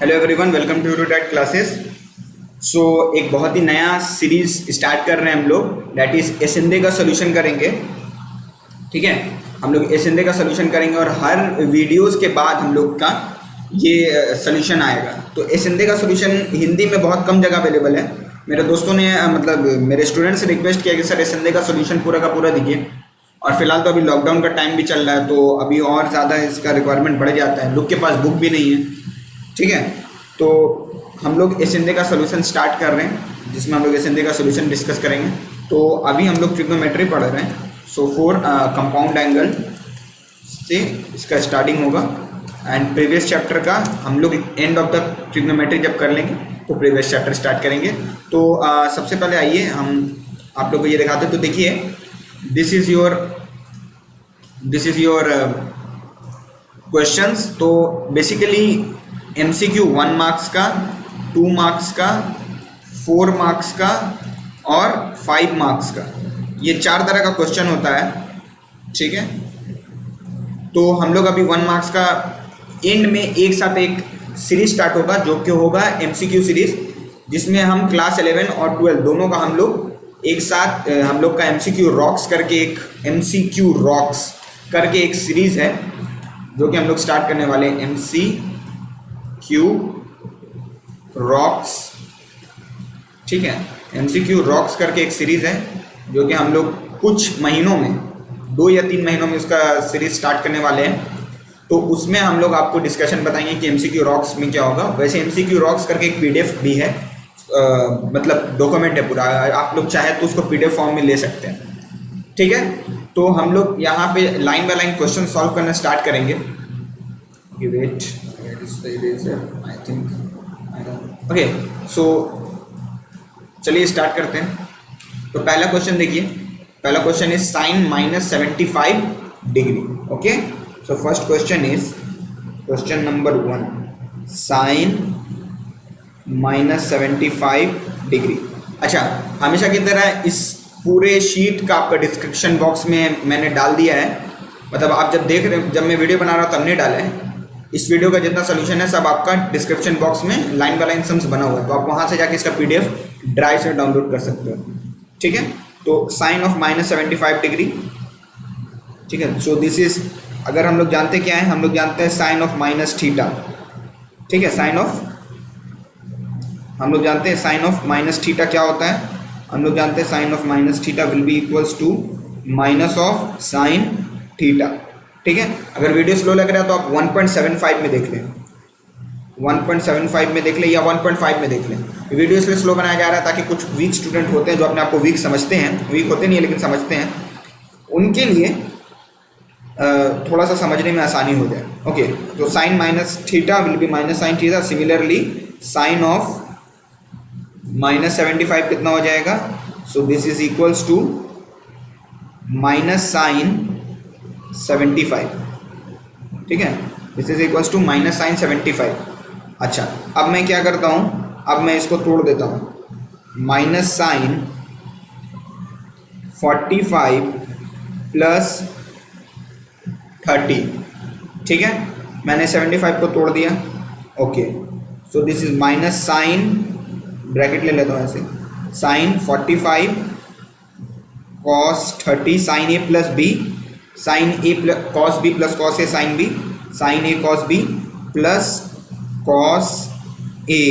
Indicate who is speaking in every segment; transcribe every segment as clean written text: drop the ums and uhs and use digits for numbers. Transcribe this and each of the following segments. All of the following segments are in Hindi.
Speaker 1: Hello everyone, welcome to Eurotech classes. So एक बहुत ही नया सीरीज स्टार्ट कर रहे हैं हम लोग, दैट इज एसेंदे का सोल्यूशन करेंगे। ठीक है, हम लोग एसेंदे का सोल्यूशन करेंगे और हर वीडियोस के बाद हम लोग का ये सोल्यूशन आएगा। तो एसेंदे का सोल्यूशन हिंदी में बहुत कम जगह अवेलेबल है। मेरे दोस्तों ने मतलब मेरे स्टूडेंट से रिक्वेस्ट किया कि सर एसेंदे का सोल्यूशन पूरा का पूरा दीजिए, और फिलहाल तो अभी लॉकडाउन का टाइम भी चल रहा है, तो अभी और ज़्यादा इसका रिक्वायरमेंट बढ़ जाता है। लोग के पास बुक भी नहीं है। ठीक है, तो हम लोग एसेंदे का सोल्यूशन स्टार्ट कर रहे हैं, जिसमें हम लोग एसेंदे का सोल्यूशन डिस्कस करेंगे। तो अभी हम लोग ट्रिग्नोमेट्री पढ़ रहे हैं। सो 4 कंपाउंड एंगल से इसका स्टार्टिंग होगा, एंड प्रीवियस चैप्टर का हम लोग एंड ऑफ द ट्रिग्नोमेट्री जब कर लेंगे तो प्रीवियस चैप्टर स्टार्ट करेंगे। तो सबसे पहले आइए हम आप लोग को ये दिखाते हैं। तो देखिए, दिस इज़ योर क्वेश्चंस। तो बेसिकली MCQ 1 मार्क्स का, 2 मार्क्स का, 4 मार्क्स का और 5 मार्क्स का, ये 4 तरह का क्वेश्चन होता है। ठीक है, तो हम लोग अभी 1 मार्क्स का एंड में एक साथ एक सीरीज स्टार्ट होगा, जो कि होगा MCQ सीरीज, जिसमें हम क्लास 11 और 12 दोनों का हम लोग एक साथ हम लोग का MCQ रॉक्स करके एक सीरीज है, जो कि हम लोग स्टार्ट करने वाले हैं। MCQ रॉक्स, ठीक है, MCQ रॉक्स करके एक सीरीज है, जो कि हम लोग कुछ महीनों में 2 या 3 महीनों में उसका सीरीज स्टार्ट करने वाले हैं। तो उसमें हम लोग आपको डिस्कशन बताएंगे कि MCQ रॉक्स में क्या होगा। वैसे MCQ रॉक्स करके एक PDF भी है, मतलब डॉक्यूमेंट है पूरा, आप लोग चाहे तो उसको PDF फॉर्म में ले सकते हैं। ठीक है, तो हम लोग यहाँ पे line by line question solve करना स्टार्ट करेंगे। Wait, I think okay. So चलिए स्टार्ट करते हैं। तो पहला क्वेश्चन देखिए, पहला question is sine -75 degree. Okay, so first question is question number 1, sine -75 degree. अच्छा, हमेशा की तरह इस पूरे शीट का आपका डिस्क्रिप्शन बॉक्स में मैंने डाल दिया है, मतलब आप जब देख रहे, जब मैं वीडियो बना रहा हूँ तब नहीं डाला है। इस वीडियो का जितना सोल्यूशन है सब आपका डिस्क्रिप्शन बॉक्स में लाइन बाय लाइन सम्स बना हुआ है, तो आप वहाँ से जाके इसका PDF ड्राइव से डाउनलोड कर सकते हो। ठीक है, तो साइन ऑफ -75 डिग्री। ठीक है, सो दिस इज, अगर हम लोग जानते क्या है, हम लोग जानते हैं साइन ऑफ -थीटा। ठीक है, हम लोग जानते हैं साइन ऑफ -थीटा क्या होता है। हम लोग जानते हैं sine of -theta will be equals to minus of sine theta. ठीक है, अगर वीडियो स्लो लग रहा है तो आप 1.75 में देख लें, 1.75 में देख लें या 1.5 में देख लें। वीडियो इसलिए स्लो बनाया जा रहा है ताकि कुछ वीक स्टूडेंट होते हैं जो अपने आप को वीक समझते हैं, वीक होते नहीं है लेकिन समझते हैं, उनके लिए थोड़ा सा समझने में आसानी हो जाए। ओके, तो sine -theta will be minus sine theta. Similarly sine of -75 कितना हो जाएगा, so this is equals to minus sine 75। ठीक है, this is equals to minus sine 75। अच्छा, अब मैं क्या करता हूँ, अब मैं इसको तोड़ देता हूँ, माइनस साइन 45 प्लस 30। ठीक है, मैंने 75 को तोड़ दिया। Okay, so this is minus sine, bracket ले लेता हूँ ऐसे, sine 45 cos 30 sine A plus B, sine A plus cos B plus cos A sine B, sine A cos B plus cos A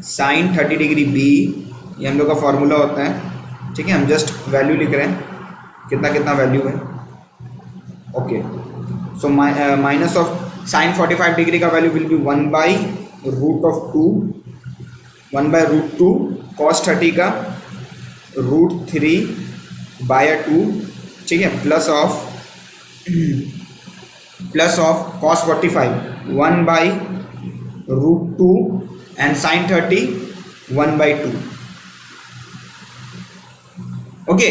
Speaker 1: sine 30 degree B, ये हम लोग का फॉर्मूला होता है। ठीक है, हम जस्ट वैल्यू लिख रहे हैं, कितना कितना वैल्यू है। Okay, so minus of sine 45 degree का वैल्यू विल बी 1/√2 कॉस 30 का √3/2। ठीक है, plus of cos 45 1/√2 and sine 30 1/2। Okay,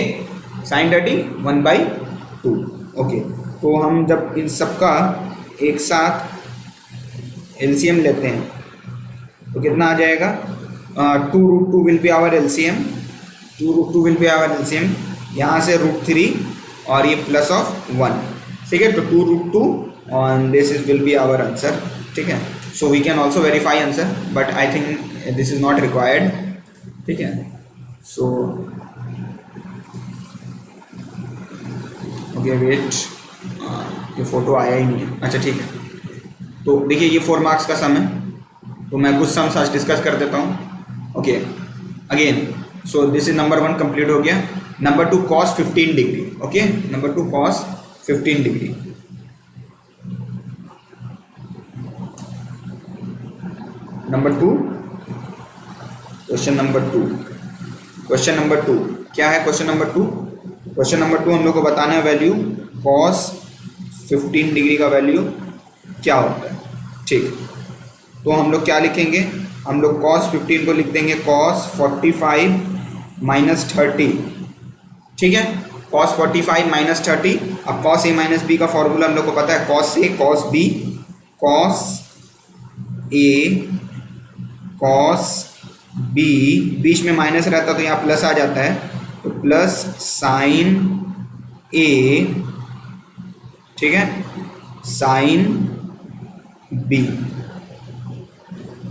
Speaker 1: sine 30 1/2। Okay, तो हम जब इन सब का एक साथ LCM लेते हैं तो कितना आ जाएगा, 2√2 will be our LCM, 2√2 will be our LCM। यहाँ से √3 और ये प्लस ऑफ 1। ठीक है, तो 2√2 on this is will be our answer, ठीक है। So we can also verify answer, but I think this is not required, ठीक है। सो ओके वेट, ये फोटो आया ही नहीं है, अच्छा ठीक है। तो देखिए ये 4 मार्क्स का सम है, तो मैं कुछ सम्स आज डिस्कस कर देता हूँ। Okay again, so this is number 1 complete हो गया। Number 2 cos 15 degree, okay number 2 cos 15 degree. Number 2, question number 2, question number 2 क्या है? क्वेश्चन नंबर 2, क्वेश्चन नंबर 2 हम लोग को बताना है वैल्यू cos 15 डिग्री का वैल्यू क्या होता है, ठीक। तो हम लोग क्या लिखेंगे? हम लोग cos 15 को लिख देंगे cos 45 माइनस 30, ठीक है। cos 45 minus 30। अब cos a माइनस बी का फॉर्मूला हम लोग को पता है, cos a cos b, cos a cos b, बीच में माइनस रहता तो यहाँ प्लस आ जाता है, तो प्लस साइन a, ठीक है, sine b,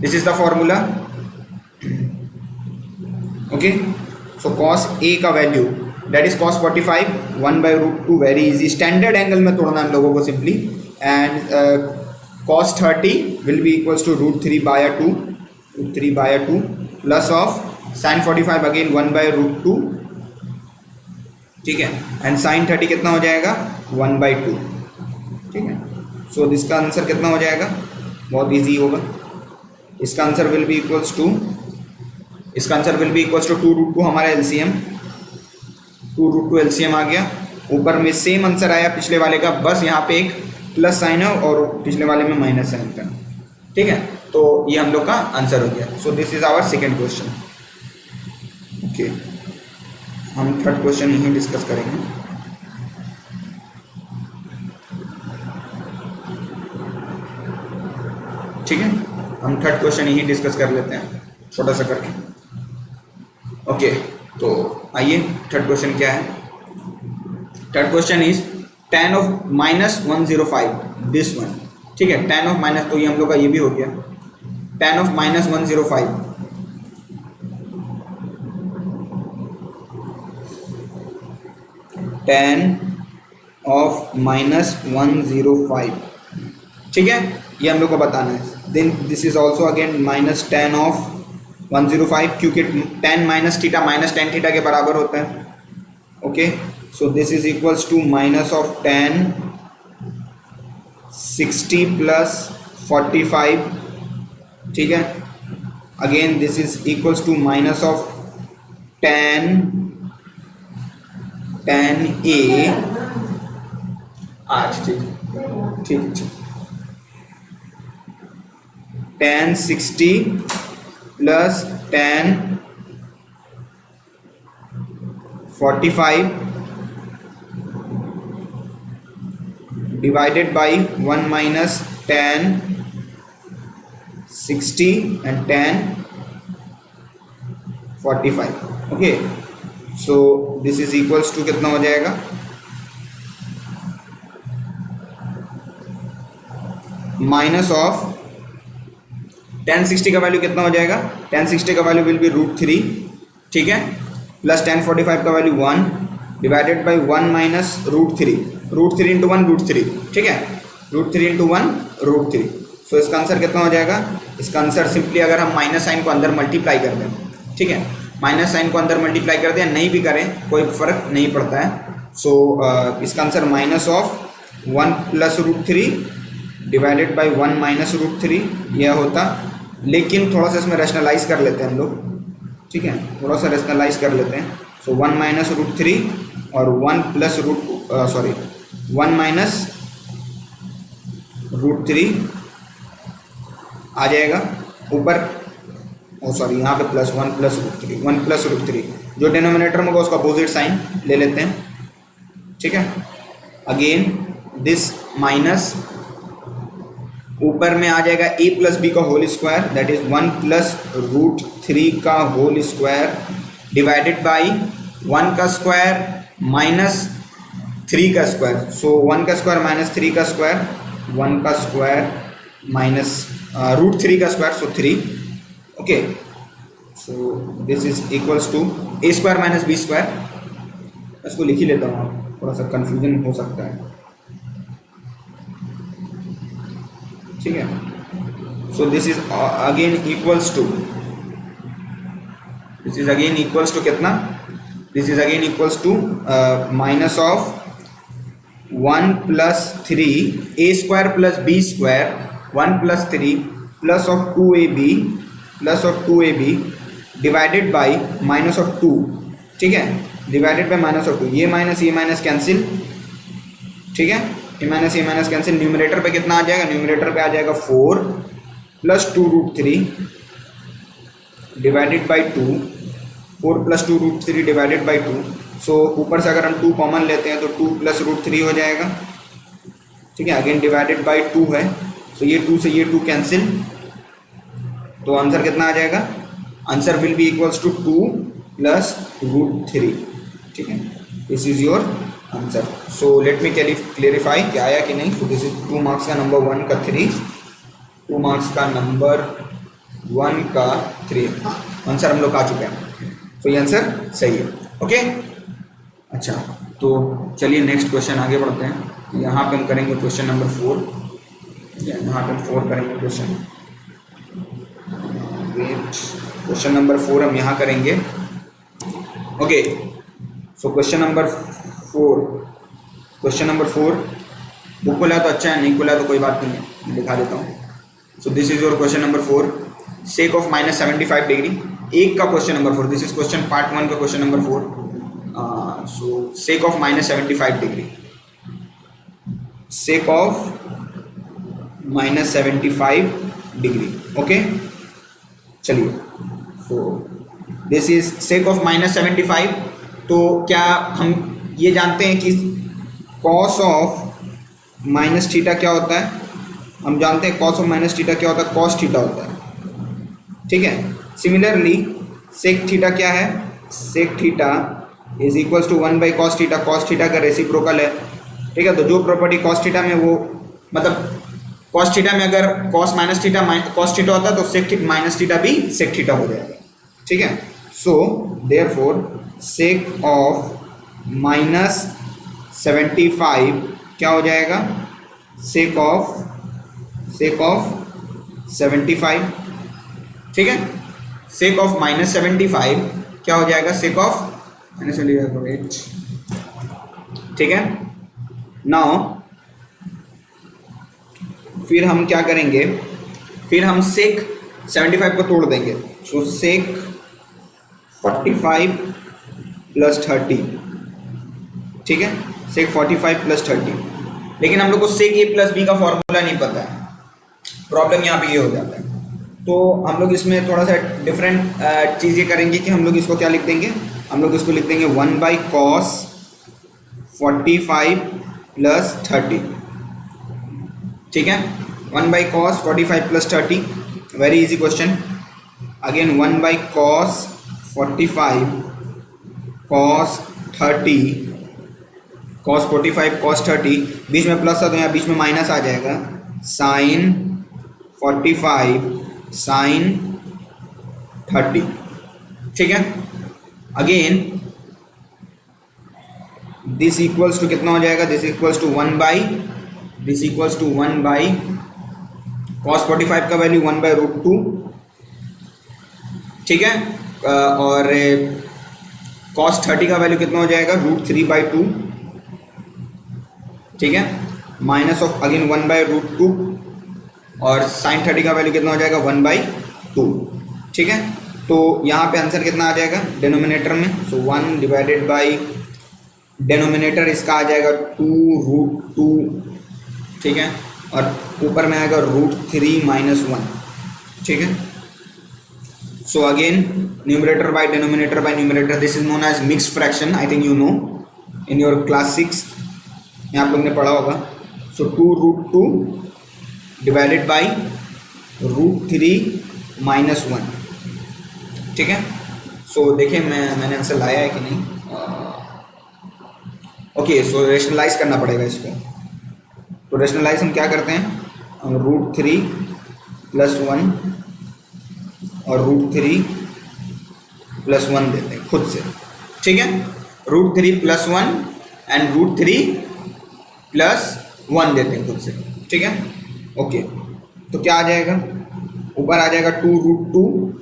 Speaker 1: this is the formula, okay. So cos a का value that is cos 45 1/√2, very easy, standard angle में तोड़ना हम लोगों को simply, and cos 30 will be equals to √3/2, √3/2 plus of sin 45 again 1/√2, ठीक है, एंड sin 30 कितना हो जाएगा? 1/2, ठीक है। सो इसका आंसर कितना हो जाएगा? बहुत इजी होगा। इसका answer will be equals to, इसका answer will be equals to 2√2 हमारा एलसीएम, 2√2 एलसीएम आ गया। ऊपर में सेम आंसर आया पिछले वाले का, बस यहाँ पे एक प्लस साइन है और पिछले वाले में माइनस साइन था, ठीक है। तो ये हम लोग का आंसर हो गया। So this is our second question, okay. हम थर्ड क्वेश्चन यही डिस्कस करेंगे, ठीक है। हम थर्ड क्वेश्चन यही डिस्कस कर लेते हैं छोटा सा करके, ओके। तो आइए थर्ड क्वेश्चन क्या है? Third question is tan of -105, this one, ठीक है। tan ऑफ माइनस, तो ये हम लोग का ये भी हो गया, tan ऑफ -105, tan ऑफ -105, ठीक है, ये हम लोग को बताना है। Then this is also again minus tan of 105, क्योंकि tan minus theta minus tan theta के बराबर होता है, okay. So this is equals to minus of tan 60 plus 45, ठीक है। Again this is equals to minus of tan a, आज ठीक ठीक, tan 60 plus tan 45 divided by 1 minus tan 60 and tan 45, okay. So this is equals to कितना हो जाएगा? माइनस ऑफ tan 60 का वैल्यू कितना हो जाएगा? tan 60 का वैल्यू विल बी √3, ठीक है, प्लस tan 45 का value 1 divided by 1 minus √3, √3 into 1 √3, ठीक है, √3 इंटू 1 √3। सो इसका आंसर कितना हो जाएगा? इसका आंसर सिंपली अगर हम माइनस साइन को अंदर मल्टीप्लाई कर दें, ठीक है, माइनस साइन को अंदर मल्टीप्लाई कर दें, नहीं भी करें कोई फर्क नहीं पड़ता है। सो इसका answer minus of 1 plus √3 divided by 1 minus √3 यह होता, लेकिन थोड़ा सा इसमें रैशनलाइज कर लेते हैं हम लोग, ठीक है, थोड़ा सा रैशनलाइज कर लेते हैं। सो 1 माइनस √3 और 1 प्लस 1 माइनस √3 आ जाएगा ऊपर, यहाँ पे प्लस 1 प्लस √3, 1 प्लस √3, जो डिनोमिनेटर में होगा उसका अपोजिट साइन ले लेते हैं, ठीक है। अगेन दिस माइनस ऊपर में आ जाएगा a प्लस बी का whole square, that is 1 plus √3 का होल स्क्वायर डिवाइडेड बाई 1 का स्क्वायर माइनस 3 का स्क्वायर। सो 1 का स्क्वायर माइनस 3 का स्क्वायर 1 का स्क्वायर माइनस √3 का square, so 3. Okay, so this is equals to A square minus B square. इसको लिख ही लेता हूँ, थोड़ा सा कंफ्यूजन हो सकता है. ठीक है, so this is again equals to, this is again equals to कितना, this is again equals to minus of 1 plus 3 A square plus B square 1 plus 3 plus of 2ab plus of 2ab divided by minus of 2. ठीक है, डिवाइडेड बाई माइनस ऑफ 2. ये माइनस कैंसिल. ठीक है, ये माइनस कैंसिल. न्यूमरेटर पे कितना आ जाएगा, न्यूमरेटर पे आ जाएगा 4 plus 2√3 divided by 2. 4 plus 2√3 divided by 2. सो ऊपर से अगर हम 2 कॉमन लेते हैं तो 2 प्लस √3 हो जाएगा. ठीक है, अगेन डिवाइडेड बाई 2 है, सो ये 2 से ये 2 कैंसिल. तो आंसर कितना आ जाएगा, answer will be equals to 2 plus √3. ठीक है, this is your answer. So let me clarify क्या आया कि नहीं. सो दिस इज 2 मार्क्स का नंबर 1 का 3, 2 मार्क्स का नंबर 1 का 3. हाँ, आंसर हम लोग आ चुके हैं. तो ये आंसर सही है. ओके, अच्छा, तो चलिए नेक्स्ट क्वेश्चन आगे बढ़ते हैं. यहाँ पे हम करेंगे क्वेश्चन नंबर 4. यहाँ पे हम 4 करेंगे क्वेश्चन. क्वेश्चन नंबर 4 हम यहाँ करेंगे. Okay, so question number 4, question number 4 book खुला तो अच्छा है, नहीं खुला तो कोई बात नहीं है, मैं दिखा देता हूँ. So this is your question number 4, sec of -75 degree. एक का question number 4, this is question part 1 का question number 4. So sec of -75 degree, sec of -75 degree. Okay, चलिए, so this is sec of -75. तो क्या हम ये जानते हैं कि कॉस ऑफ माइनस थीटा क्या होता है, हम जानते हैं कॉस ऑफ माइनस थीटा क्या होता है, कॉस थीटा होता है. ठीक है, सिमिलरली सेक थीटा क्या है, sec theta is equals to 1 by cos theta. Cos theta का रेसिप्रोकल है. ठीक है, तो जो प्रॉपर्टी कॉस थीटा में, वो मतलब कॉस थीटा में अगर cos minus theta cos theta होता है तो सेक माइनस थीटा भी सेक थीटा हो जाएगा. ठीक है, सो देयरफॉर सेक ऑफ -75 क्या हो जाएगा, सेक ऑफ 75. ठीक है, सेक ऑफ -75 क्या हो जाएगा, सेक ऑफ -75. ठीक है, नाउ फिर हम क्या करेंगे, फिर हम सेक 75 को तोड़ देंगे. सो सेक 45 प्लस 30. ठीक है, सेक 45 प्लस 30. लेकिन हम लोग को सेक ए प्लस बी का फॉर्मूला नहीं पता है. प्रॉब्लम यहाँ पे ये हो जाता है. तो हम लोग इसमें थोड़ा सा डिफरेंट चीज़ें करेंगे कि हम लोग इसको क्या लिख देंगे, हम लोग इसको लिख देंगे 1 बाई कॉस 45 प्लस 30. ठीक है, 1 by cos 45 plus 30. Very easy question. Again 1 by cos 45 cos 30, cos 45 cos 30, बीच में प्लस था तो यहाँ बीच में माइनस आ जाएगा. Sine 45 sine 30. ठीक है, अगेन दिस इक्वल्स टू कितना हो जाएगा, this equals to 1 by, this equals to 1 by cos 45 का वैल्यू 1 बाई √2. ठीक है, और कॉस 30 का वैल्यू कितना हो जाएगा, √3 बाई 2. ठीक है, माइनस ऑफ अगेन 1 बाई √2, और साइन 30 का वैल्यू कितना हो जाएगा, 1 बाई 2. ठीक है, तो यहाँ पे आंसर कितना आ जाएगा डिनोमिनेटर में. सो 1 डिवाइडेड बाई डिनोमिनेटर इसका आ जाएगा 2√2. ठीक है, और ऊपर में आएगा √3 माइनस 1. ठीक है, so again numerator by denominator by numerator, this is known as mixed fraction. I think you know in your class 6 यहाँ आप लोग ने पढ़ा होगा. So 2√2 divided by √3 minus 1. ठीक है, सो देखिए मैंने आंसर लाया है कि नहीं. ओके, सो रेशनलाइज करना पड़ेगा इसको. तो रेशनलाइज हम क्या करते हैं, हम √3 + 1 और √3 + 1 देते हैं खुद से, ठीक है। √3 + 1 एंड √3 + 1 देते हैं खुद से, ठीक है। ओके, तो क्या आ जाएगा, ऊपर आ जाएगा 2√2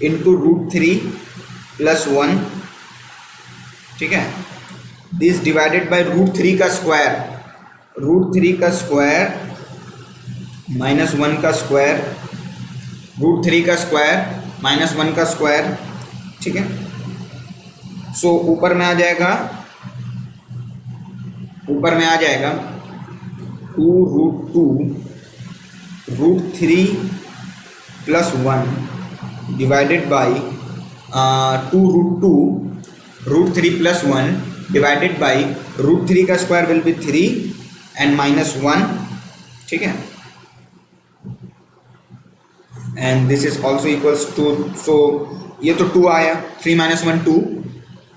Speaker 1: इंटू √3 + 1, ठीक है। दिस डिवाइडेड बाय √3 का स्क्वायर, √3 का स्क्वायर माइनस 1 का स्क्वायर, √3 का स्क्वायर माइनस 1 का स्क्वायर, ठीक है। सो ऊपर में आ जाएगा 2√2 √3 + 1 डिवाइडेड बाई 2√2 √3 + 1 डिवाइडेड बाई √3 का square will be 3 and minus 1, ठीक है। And this is also equals to, so ये तो 2 आया, 3 - 1 2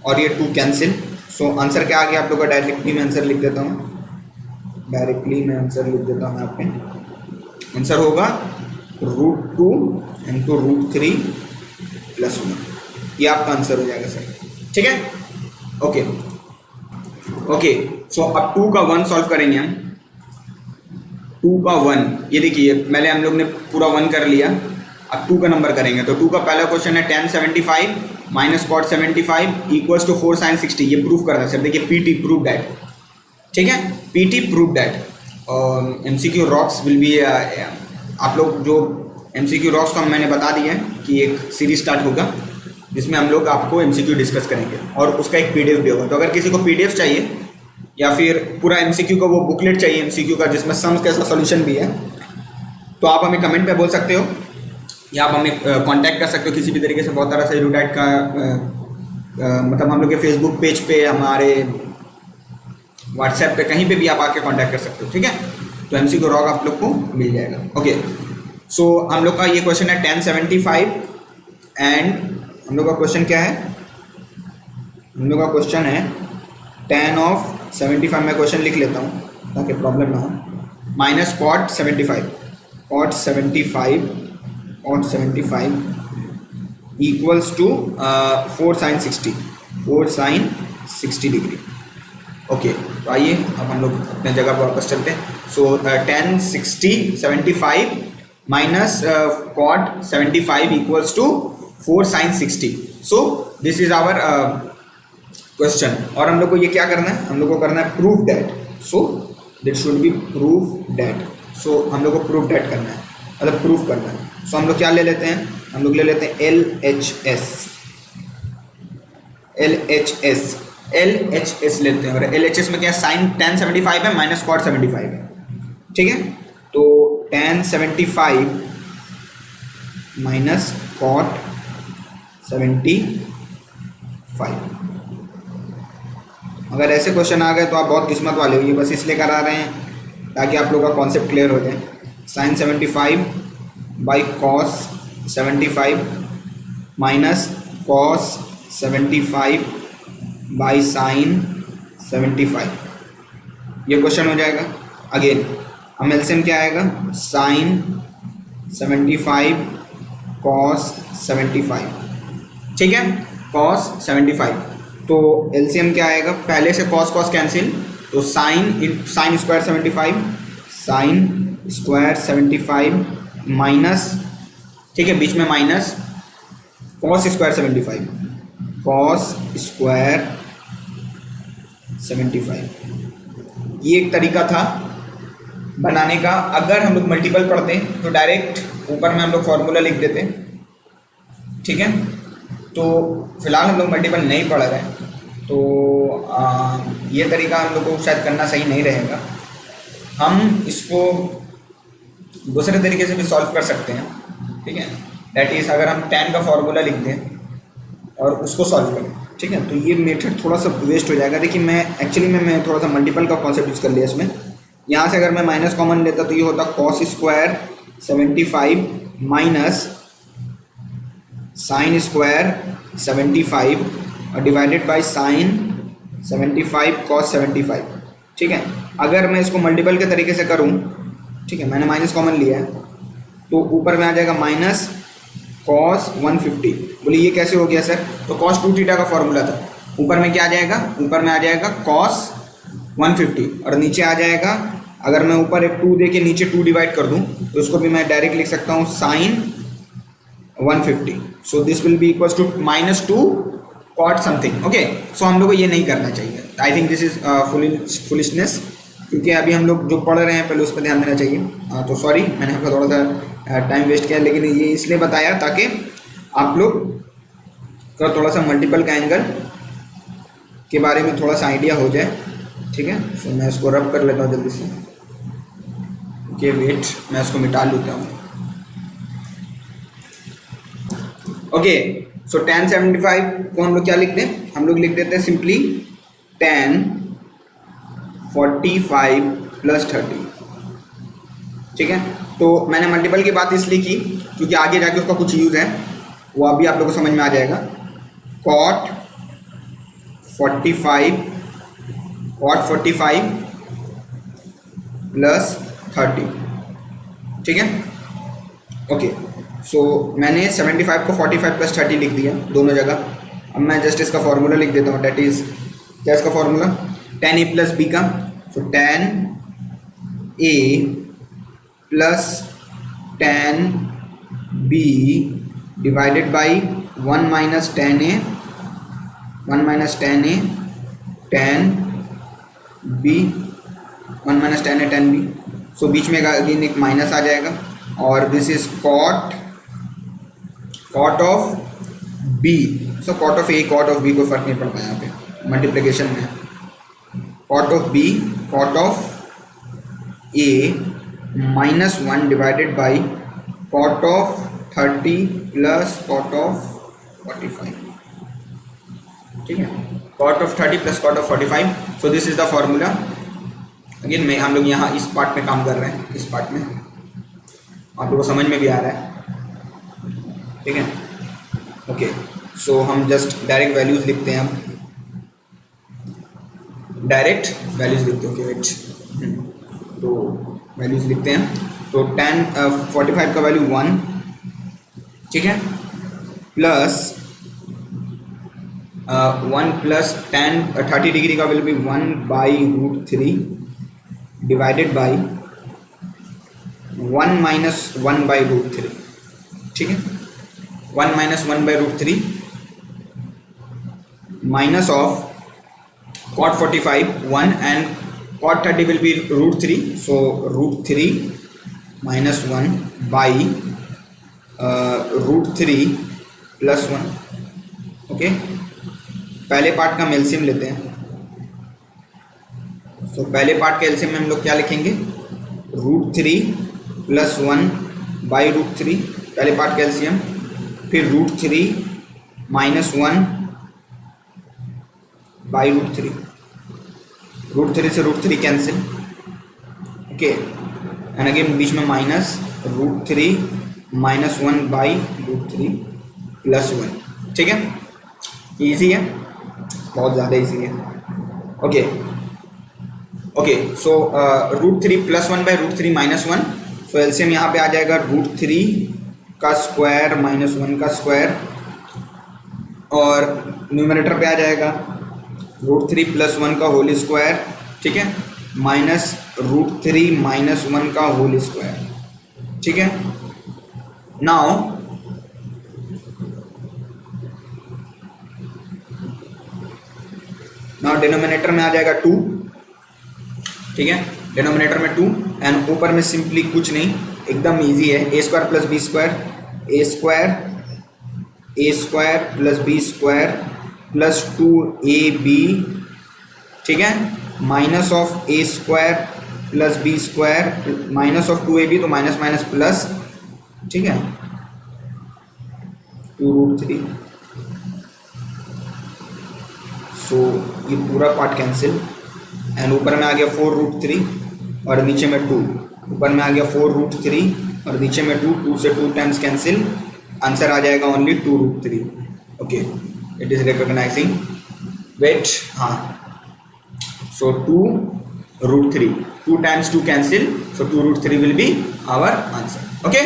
Speaker 1: और ये 2 कैंसिल। सो आंसर क्या आ गया आप लोग का, डायरेक्टली मैं आंसर लिख देता हूँ, यहाँ पे आंसर होगा √2 इंटू √3 + 1, ये आपका आंसर हो जाएगा सर, ठीक है। ओके, सो अब 2 का 1 सॉल्व करेंगे हम। 2 का 1, ये देखिए पहले हम लोग ने पूरा 1 कर लिया, अब 2 का नंबर करेंगे। तो 2 का पहला क्वेश्चन है tan 75 - cot 75 = 4 sin 60, ये प्रूफ करना है सर। देखिए PT प्रूव दैट, ठीक है, PT prove that. MCQ rocks will be, आप लोग जो MCQ रॉक्स तो मैंने बता दिया है कि एक सीरीज स्टार्ट होगा जिसमें हम लोग आपको MCQ डिस्कस करेंगे और उसका एक PDF भी होगा। तो अगर किसी को PDF चाहिए या फिर पूरा MCQ का वो बुकलेट चाहिए MCQ का जिसमें सम्स कैसा सोल्यूशन भी है, तो आप हमें कमेंट पे बोल सकते हो या आप हमें कांटेक्ट कर सकते हो किसी भी तरीके से। बहुत तरह से यूटाइट का मतलब हम लोग के फेसबुक पेज पे, हमारे व्हाट्सएप पे, कहीं पे भी आप आके कांटेक्ट कर सकते हो, ठीक है। तो MCQ रॉक आप लोग को मिल जाएगा। ओके, सो हम लोग का ये क्वेश्चन है tan 75 एंड हम लोग का क्वेश्चन क्या है, हम लोग का क्वेश्चन है tan of 75, मैं क्वेश्चन लिख लेता हूँ ताकि प्रॉब्लम ना हो, minus cot 75 equals to 4 sin 60 degree. Okay, तो आइए अब हम लोग अपने जगह पर वापस चलते हैं। So tan 75 minus cot 75 equals to 4 sin 60। So this is our question, और हम लोग को ये क्या करना है, हम लोग को करना है proof that. So it should be proof that. So हम लोग को प्रूफ दैट करना है, मतलब प्रूफ करना है। सो हम लोग क्या ले लेते हैं, हम लोग ले लेते हैं LHS लेते हैं। और LHS में क्या है, साइन tan 75 है माइनस cot 75 है, ठीक है। तो tan 75 माइनस cot 75, अगर ऐसे क्वेश्चन आ गए तो आप बहुत किस्मत वाले हो, ये बस इसलिए करा रहे हैं ताकि आप लोगों का कॉन्सेप्ट क्लियर हो जाए। Sine 75 by cos 75 minus cos 75 by sine 75, ये क्वेश्चन हो जाएगा। अगेन हम एलसीएम क्या आएगा, साइन 75 cos 75, ठीक है, cos 75। तो एलसीएम क्या आएगा, पहले से cos कैंसिल, तो साइन स्क्वायर 75 माइनस, ठीक है, बीच में माइनस cos स्क्वायर 75, ये एक तरीका था बनाने का। अगर हम लोग मल्टीपल पढ़ते तो डायरेक्ट ऊपर में हम लोग फॉर्मूला लिख देते, ठीक है। तो फिलहाल हम लोग मल्टीपल नहीं पढ़ रहे हैं, तो ये तरीका हम लोग को शायद करना सही नहीं रहेगा। हम इसको दूसरे तरीके से भी सॉल्व कर सकते हैं, ठीक है। दैट इज़ अगर हम tan का फॉर्मूला लिख दें और उसको सॉल्व करें, ठीक है, तो ये मेथड थोड़ा सा वेस्ट हो जाएगा। देखिए मैं एक्चुअली मैं थोड़ा सा मल्टीपल का कॉन्सेप्ट यूज़ कर लिया इसमें। यहाँ से अगर मैं माइनस कॉमन लेता तो ये होता cos square 75 minus sine square 75 और डिवाइडेड बाय साइन 75 cos 75, ठीक है। अगर मैं इसको मल्टीपल के तरीके से करूँ, ठीक है, मैंने माइनस कॉमन लिया है, तो ऊपर में आ जाएगा माइनस कॉस 150। बोले ये कैसे हो गया सर? तो कॉस 2 थीटा का फॉर्मूला था, ऊपर में क्या आ जाएगा, ऊपर में आ जाएगा कॉस 150 और नीचे आ जाएगा, अगर मैं ऊपर एक 2 दे के नीचे 2 डिवाइड कर दूं तो उसको भी मैं डायरेक्ट लिख सकता हूं sine 150। So this will be equals to -2 cot something. Okay, so हम लोग को ये नहीं करना चाहिए। I think this is foolishness, क्योंकि अभी हम लोग जो पढ़ रहे हैं पहले उस पर ध्यान देना चाहिए। तो सॉरी, मैंने आपका थोड़ा सा टाइम वेस्ट किया, लेकिन ये इसलिए बताया ताकि आप लोग का थोड़ा सा मल्टीपल का एंगल के बारे में थोड़ा सा आइडिया हो जाए। ठीक है, सो मैं इसको रब कर लेता हूँ जल्दी से। ओके वेट, मैं इसको मिटा लेता हूँ। ओके, सो tan 75 को हम लोग क्या लिखते हैं, हम लोग लिख देते हैं सिंपली tan 45 प्लस 30। ठीक है, तो मैंने मल्टीपल की बात इसलिए की क्योंकि आगे जाके उसका कुछ यूज़ है, वो अभी आप लोगों को समझ में आ जाएगा। cot 45 plus 30। ठीक है, ओके, सो मैंने 75 को 45 प्लस 30 लिख दिया दोनों जगह। अब मैं जस्ट इसका फॉर्मूला लिख देता हूँ, डेट इज क्या इसका formula, tan a plus B का। So tan a plus tan b divided by 1 minus tan a tan b 1 minus tan a tan b। So बीच में अगेन एक माइनस आ जाएगा और this is cot of b। So cot of a cot of b को फर्क नहीं पड़ता यहाँ पे, मल्टीप्लिकेशन में cot of b cot of a -1 divided by cot of 30 plus cot of 45। ठीक है, cot of 30 plus cot of 45। So this is the formula. Again मैं हम लोग यहाँ इस पार्ट में काम कर रहे हैं, इस पार्ट में आप लोगों को समझ में भी आ रहा है। ठीक है, ओके, सो हम जस्ट डायरेक्ट वैल्यूज लिखते हैं। अब डायरेक्ट वैल्यूज लिखते हैं। ओके वेट, तो वैल्यूज लिखते हैं। तो tan 45 का वैल्यू 1, ठीक है, प्लस 1 प्लस tan 30 डिग्री का वैल्यू भी 1/√3 डिवाइडेड बाई 1 माइनस 1/√3। ठीक है, 1 minus 1/√3 minus of cot 45 1 and cot 30 will be √3, so √3 minus 1 by √3 plus 1। Okay, पहले पार्ट का हम एलसीएम लेते हैं। तो पहले पार्ट के एलसीएम में हम लोग क्या लिखेंगे, √3 प्लस 1 बाई √3, पहले पार्ट का एलसीएम, फिर √3 माइनस 1 बाई √3, √3 से √3 कैंसिल। ओके, एंड अगेन बीच में माइनस √3 माइनस 1 बाई √3 प्लस 1। ठीक है, ईजी है, बहुत ज़्यादा ईजी है। Okay okay, so √3 plus 1 by √3 minus 1। So LCM यहाँ पे आ जाएगा √3 का स्क्वायर माइनस 1 का स्क्वायर, और न्यूमरेटर पे आ जाएगा √3 प्लस 1 का होल स्क्वायर। ठीक है, माइनस √3 माइनस 1 का होल स्क्वायर। ठीक है, नाउ डिनोमिनेटर में आ जाएगा 2। ठीक है, डिनोमिनेटर में 2 एंड ऊपर में सिंपली कुछ नहीं, एकदम इजी है, a square plus b square, a square plus b square plus 2ab। ठीक है, minus of a square plus b square minus of 2ab, तो माइनस माइनस प्लस। ठीक है, 2√3। सो ये पूरा पार्ट कैंसिल एंड ऊपर में आ गया 4√3 और नीचे में 2, ऊपर में आ गया 4√3 और नीचे में 2, 2 से 2 टाइम्स कैंसिल, आंसर आ जाएगा only 2√3। Okay, it is recognizing, wait, हाँ, so 2 root three. 2 times 2 cancel, so 2 root 3 will be our answer. Okay,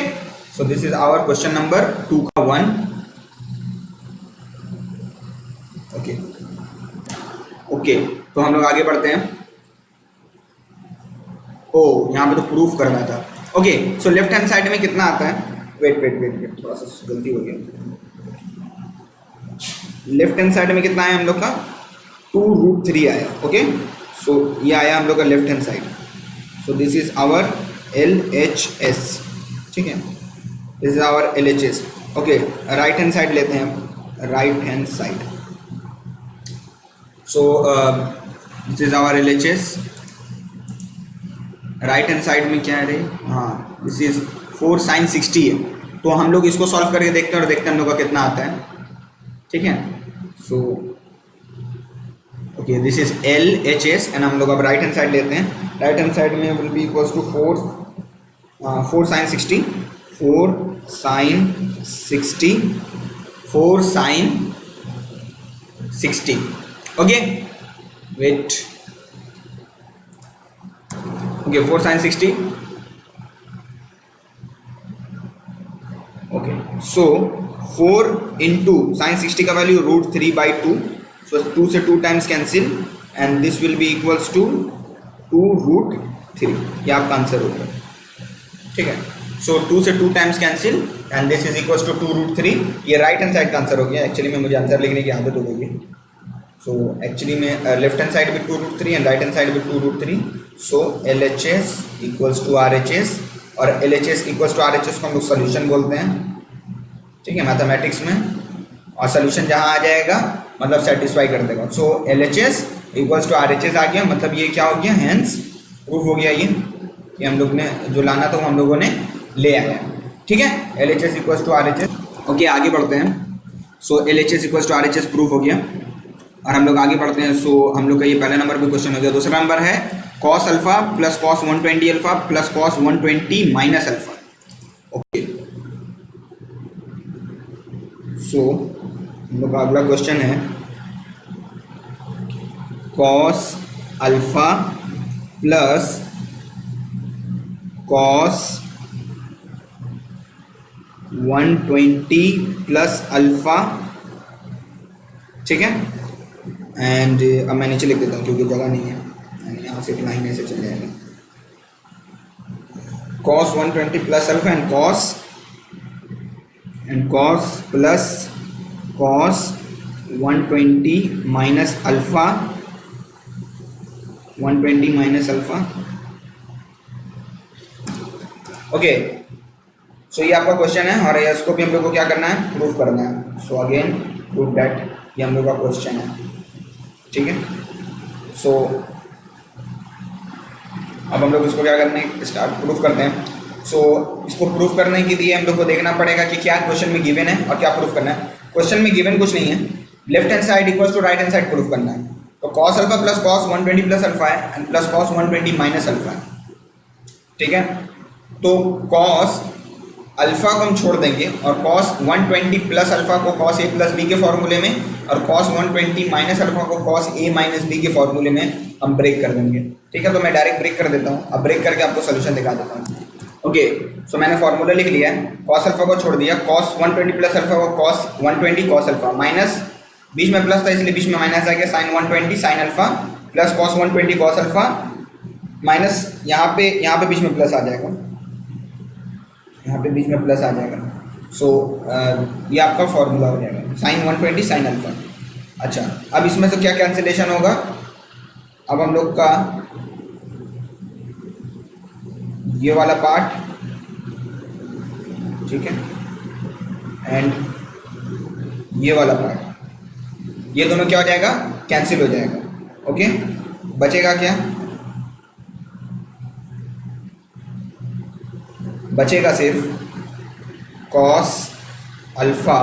Speaker 1: so this is our question number 2 का 1. Okay, okay, तो हम लोग आगे बढ़ते हैं. ओ यहाँ पे तो प्रूफ करना था. Okay, so left hand side में कितना आता है? वेट वेट वेट वेट, थोड़ा सा गलती हो गया. लेफ्ट हैंड साइड में कितना आया हम लोग का? 2 root 3 आया. ओके, सो ये आया हम लोग का left hand side. So this is our LHS. ठीक है, this is our LHS. Okay, right hand side लेते हैं हम. Right hand side. So this is our LHS. Right hand side में क्या है रे? हाँ, दिस इज 4 sin 60 है. तो हम लोग इसको सॉल्व करके देखते हैं और देखते हैं हम लोग का कितना आता है. ठीक है, so okay, this is LHS and हम लोग अब राइट हैंड साइड लेते हैं. राइट हैंड साइड में will be equals to 4 sin 60, 4 sin 60, 4 sin 60. Okay, wait. Okay, 4 sin 60. Okay, so 4 into sin 60 का वैल्यू रूट 3 by 2. सो 2 से 2 times cancel and this will be equals to 2 root 3. ये आपका आंसर होगा. ठीक है, सो 2 से 2 times cancel and this is equals to 2 root 3. ये राइट हैंड साइड का आंसर हो गया. एक्चुअली में मुझे आंसर लिखने की आदत हो गई है. सो एक्चुअली में लेफ्ट हैंड साइड भी 2 root 3 and right hand side भी 2 root 3. So LHS equals to RHS और LHS इक्वल्स टू RHS को हम लोग सोल्यूशन बोलते हैं. ठीक है, मैथमेटिक्स में. और सोल्यूशन जहाँ आ जाएगा मतलब सेटिस्फाई कर देगा. सो LHS इक्वल्स टू RHS आ गया, मतलब ये क्या हो गया? हैंस प्रूफ हो गया. ये हम लोग ने जो लाना था वो हम लोगों ने ले आया. ठीक है, LHS equals to RHS. Okay, आगे बढ़ते हैं. So LHS equals to RHS proof हो गया और हम लोग आगे बढ़ते हैं. सो हम लोग का ये पहला नंबर पे क्वेश्चन हो गया. दूसरा नंबर है cos alpha plus cos 120 alpha plus cos 120 minus alpha. Okay, so हम लोग का अगला क्वेश्चन है cos alpha plus cos 120 plus alpha. ठीक है, एंड अब मैं नीचे लिख देता हूँ क्योंकि जगह नहीं है. यहाँ से लाइन ऐसे चल जाएगा. cos 120 plus alpha and cos plus cos 120 minus alpha. 120 minus alpha. Okay, so ये आपका क्वेश्चन है और इसको भी हम लोग को क्या करना है? प्रूफ करना है. So again proof that. ये हम लोग का क्वेश्चन है. ठीक है, सो अब हम लोग इसको क्या करने स्टार्ट प्रूफ करते हैं. सो इसको प्रूफ करने के लिए हम लोग को देखना पड़ेगा कि क्या क्वेश्चन में गिवन है और क्या प्रूफ करना है. क्वेश्चन में गिवन कुछ नहीं है. Left hand side equals to right hand side proof करना है. तो cos alpha plus cos 120 plus alpha है and plus cos 120 minus alpha है. ठीक है, तो cos अल्फा को हम छोड़ देंगे और cos 120 प्लस अल्फा को cos a प्लस बी के फॉर्मूले में और cos 120 माइनस अल्फा को cos a माइनस बी के फॉर्मूले में हम ब्रेक कर देंगे. ठीक है, तो मैं डायरेक्ट ब्रेक कर देता हूँ. अब ब्रेक करके आपको सोल्यूशन दिखा देता हूँ. ओके, सो मैंने फॉर्मूला लिख लिया है. cos अल्फा को छोड़ दिया, cos 120 प्लस अल्फा को cos 120 cos अल्फा माइनस बीच में प्लस था इसलिए बीच में माइनस आ गया sin 120 sin alpha plus cos 120 cos alpha minus यहाँ पे बीच में प्लस आ जाएगा. यहाँ पे बीच में प्लस आ जाएगा. सो ये आपका फॉर्मूला हो जाएगा sin 120 sin अल्फा. अच्छा, अब इसमें से क्या कैंसिलेशन होगा? अब हम लोग का ये वाला पार्ट, ठीक है, एंड ये वाला पार्ट, ये दोनों क्या हो जाएगा? कैंसिल हो जाएगा. ओके, बचेगा क्या? बचेगा सिर्फ cos alpha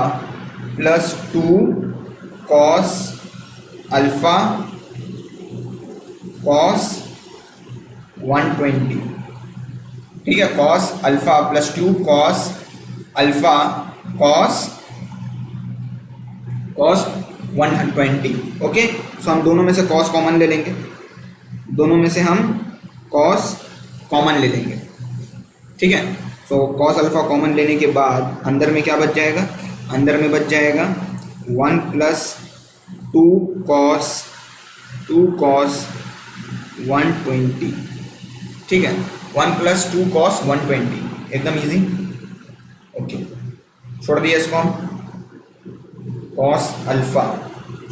Speaker 1: plus 2 cos alpha cos 120. ठीक है, cos alpha plus 2 cos alpha cos 120. Okay, so हम दोनों में से cos कॉमन ले लेंगे. दोनों में से हम कॉस कॉमन ले लेंगे, ठीक है। तो कॉस अल्फा कॉमन लेने के बाद अंदर में क्या बच जाएगा, अंदर में बच जाएगा 1 प्लस 2 कॉस 120, ठीक है। 1 प्लस 2 कॉस 120, एकदम इजी। ओके, छोड़ दिया इसको हम, कॉस अल्फा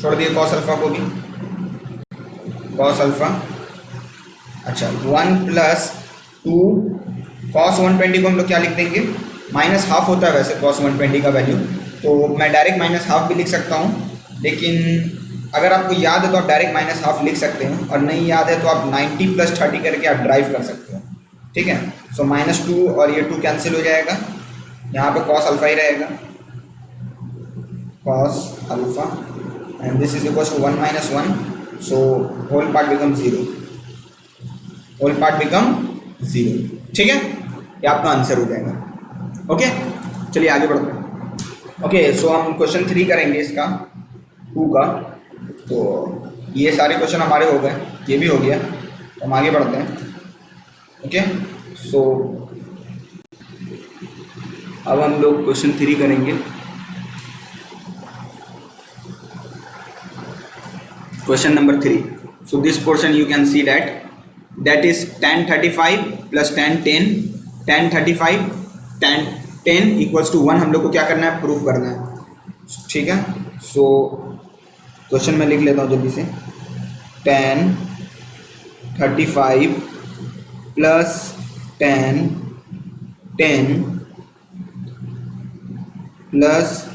Speaker 1: छोड़ दिए, कॉस अल्फा को भी, कॉस अल्फा। अच्छा, 1 प्लस 2 कॉस 120 को हम लोग क्या लिख देंगे, माइनस हाफ होता है वैसे कॉस 120 का वैल्यू, तो मैं डायरेक्ट माइनस हाफ भी लिख सकता हूँ, लेकिन अगर आपको याद है तो आप डायरेक्ट माइनस हाफ लिख सकते हैं, और नहीं याद है तो आप 90 प्लस 30 करके आप ड्राइव कर सकते हो, ठीक है। सो -2 और ये 2 कैंसिल हो जाएगा, यहाँ पे कॉस अल्फा ही रहेगा, cos alpha, and this is equal to 1 - 1, so whole part become 0, whole part become 0, ठीक है। ये आपका आंसर हो जाएगा। ओके, चलिए आगे बढ़ते हैं। ओके, सो हम क्वेश्चन 3 करेंगे इसका 2 का। तो ये सारे क्वेश्चन हमारे हो गए, ये भी हो गया, तो हम आगे बढ़ते हैं। ओके, सो अब हम लोग क्वेश्चन 3 करेंगे। Question number 3, so this portion you can see that is tan 35 plus tan 10, tan 35 tan 10 equals to 1 हम लोग को क्या करना है, प्रूफ करना है, ठीक है। सो क्वेश्चन में लिख लेता हूँ जल्दी से, tan 35 plus tan 10 plus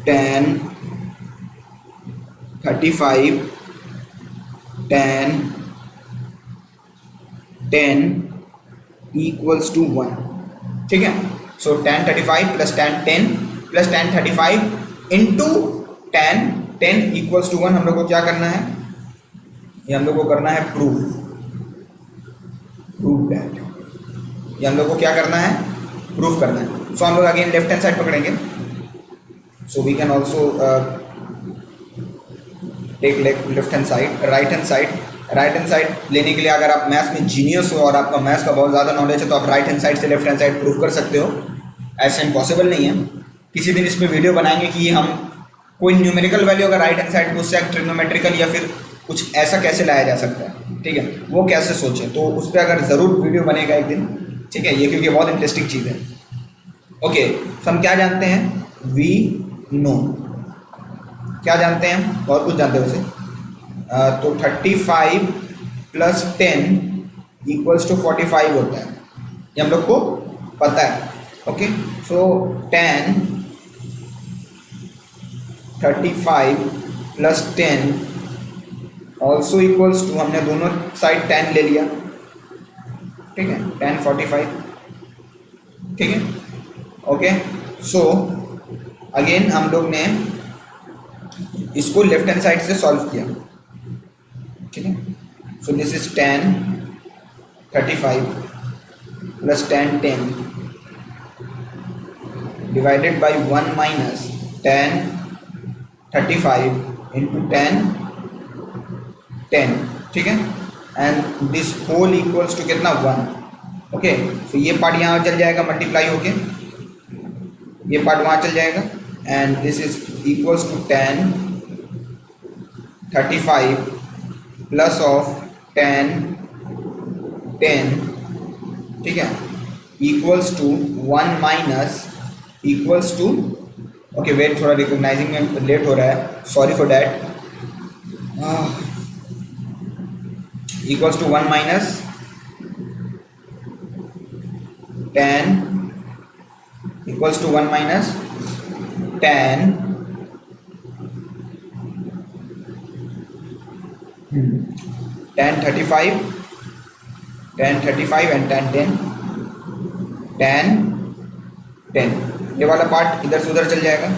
Speaker 1: tan 35 tan 10 equals to 1, ठीक है। So tan 35 plus tan 10 plus tan 35 into tan 10 equals to 1 हम लोग को क्या करना है, ये हम लोग को करना है प्रूफ दैट, ये हम लोग को क्या करना है, प्रूफ करना है। सो हम लोग अगेन लेफ्ट हैंड साइड पकड़ेंगे, so we can also take left hand side, right hand side लेने के लिए अगर आप मैथ्स में जीनियस हो और आपका मैथ्स का बहुत ज़्यादा नॉलेज है तो आप राइट हैंड साइड से लेफ्ट हैंड साइड प्रूव कर सकते हो, ऐसा इम्पॉसिबल नहीं है। किसी दिन इस पर वीडियो बनाएंगे कि हम कोई न्यूमेरिकल वैल्यू अगर राइट हैंड साइड को उससे ट्रिग्नोमेट्रिकल या फिर कुछ ऐसा कैसे लाया जा सकता है, ठीक है, वो कैसे सोचें, तो उस पर अगर ज़रूर वीडियो बनेगा एक दिन, ठीक है, ये क्योंकि बहुत इंटरेस्टिंग चीज़ है। ओके, तो हम क्या जानते हैं, वी नो, क्या जानते हैं हम, बहुत कुछ जानते हैं वैसे, तो 35 प्लस 10 इक्वल्स टू 45 होता है, ये हम लोग को पता है। Okay, so tan 35 plus 10 also equals to, हमने दोनों साइड 10 ले लिया, ठीक है, tan 45, ठीक है। ओके, सो अगेन हम लोग ने इसको लेफ्ट हैंड साइड से सॉल्व किया, ठीक है। So this is tan 35 plus tan 10 divided by 1 minus tan 35 into tan 10, ठीक है, and this whole equals to कितना, 1। ओके, तो ये पार्ट यहाँ चल जाएगा मल्टीप्लाई होके, ये पार्ट वहाँ चल जाएगा, and this is equals to tan 35 plus of tan 10, ठीक है, equals to 1 minus equals to, okay wait, थोड़ा रिकॉग्नाइजिंग में लेट हो रहा है, sorry for that, equals to 1 minus tan equals to 1 minus tan tan 35 and tan 10, tan 10, ये वाला पार्ट इधर से उधर चल जाएगा,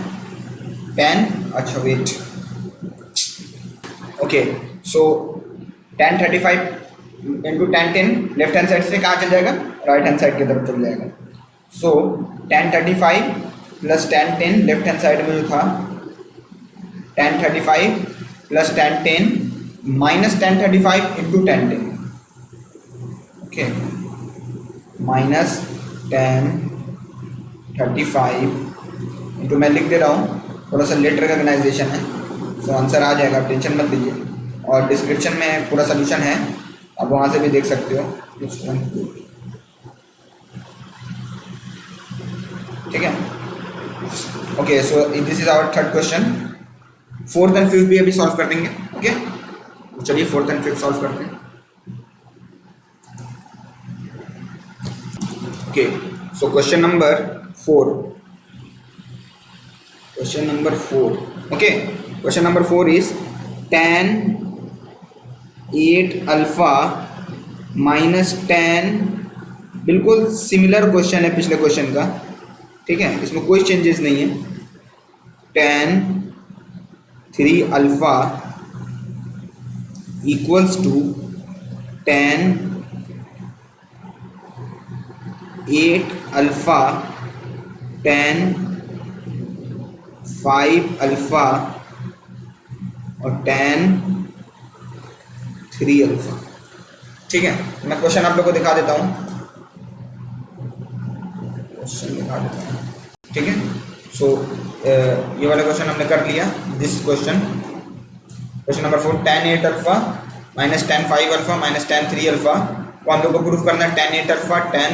Speaker 1: tan, अच्छा wait, okay, so tan 35 into tan 10 left hand side से कहाँ चल जाएगा, राइट हैंड साइड की तरफ चल जाएगा। So tan 35 plus tan 10 left hand side में जो था, tan 35 plus tan 10 minus tan 35 into tan 10, okay, -10 35 into, मैं लिख दे रहा हूँ, थोड़ा सा लेट रिकग्नाइजेशन है, सो आंसर आ जाएगा, आप टेंशन मत लीजिए। और डिस्क्रिप्शन में पूरा सोल्यूशन है, आप वहाँ से भी देख सकते हो। ठीक है, okay, so this is our third question. Fourth and fifth भी अभी सॉल्व कर देंगे। ओके, चलिए फोर्थ एंड फिफ्थ सॉल्व करते हैं। Okay, so question number 4, question number 4, okay, question number 4 is tan 8 alpha minus tan, बिल्कुल सिमिलर क्वेश्चन है पिछले क्वेश्चन का, ठीक है, इसमें कोई चेंजेस नहीं है। tan 3 alpha equals to tan 8 alpha tan 5 alpha और tan 3 अल्फा। ठीक है, मैं क्वेश्चन आप लोग को दिखा देता हूँ, क्वेश्चन दिखा देता हूँ। ठीक है, सो ये वाला क्वेश्चन हमने कर लिया। This question, question number 4, tan 8 alpha minus tan 5 alpha minus tan 3 alpha को हम लोग को प्रूफ करना है। tan 8 alpha tan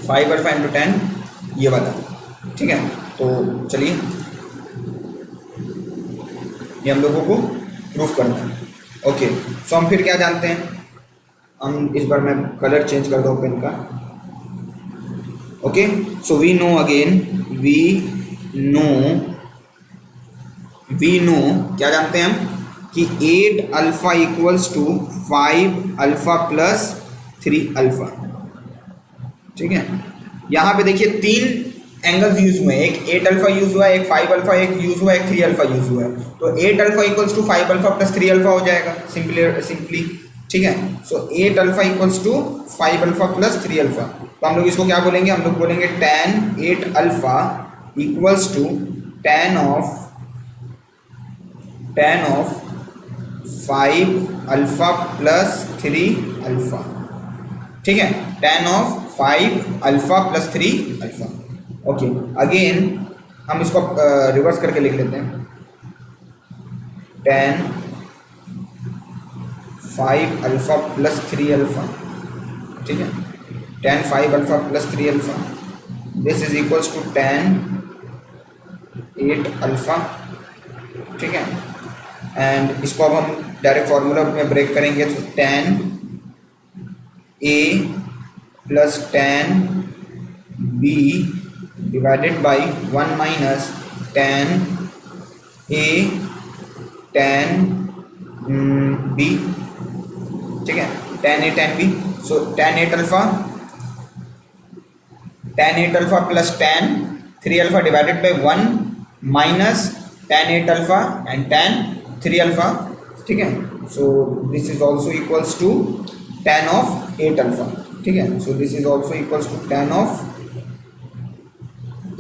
Speaker 1: 5 alpha into tan, ये वाला। ठीक है, तो चलिए ये हम लोगों को प्रूफ करना है। ओके, सो हम फिर क्या जानते हैं, हम इस बार मैं कलर चेंज कर दूँ पेन का। Okay, so we know again, we know क्या जानते हैं हम कि 8 alpha equals to 5 alpha plus 3 alpha. ठीक है, यहाँ पे देखिए 3 एंगल्स यूज हुए हैं, एक 8 अल्फा यूज हुआ है, एक 5 अल्फा एक यूज हुआ है, एक 3 अल्फा यूज हुआ है। तो 8 alpha equals to 5 alpha plus 3 alpha हो जाएगा सिंपली। ठीक है, so 8 alpha equals to 5 alpha plus 3 alpha. तो हम लोग इसको क्या बोलेंगे, हम लोग बोलेंगे tan 8 alpha equals to tan of 5 alpha plus 3 alpha. ठीक है, tan of 5 alpha plus 3 alpha. Okay, again हम इसको रिवर्स करके लिख लेते हैं, tan 5 अल्फा प्लस 3 अल्फा। ठीक है, tan 5 alpha plus 3 alpha, this is equals to tan 8 alpha. ठीक है, एंड इसको अब हम डायरेक्ट फार्मूला में ब्रेक करेंगे, तो tan A plus tan B divided by 1 minus tan A tan B। ठीक है, tan A tan B, so tan 8 alpha plus tan 3 alpha divided by 1 minus tan 8 alpha and tan 3 alpha. ठीक है, so this is also equals to tan of 8 alpha. ठीक है, so this is also equals to tan of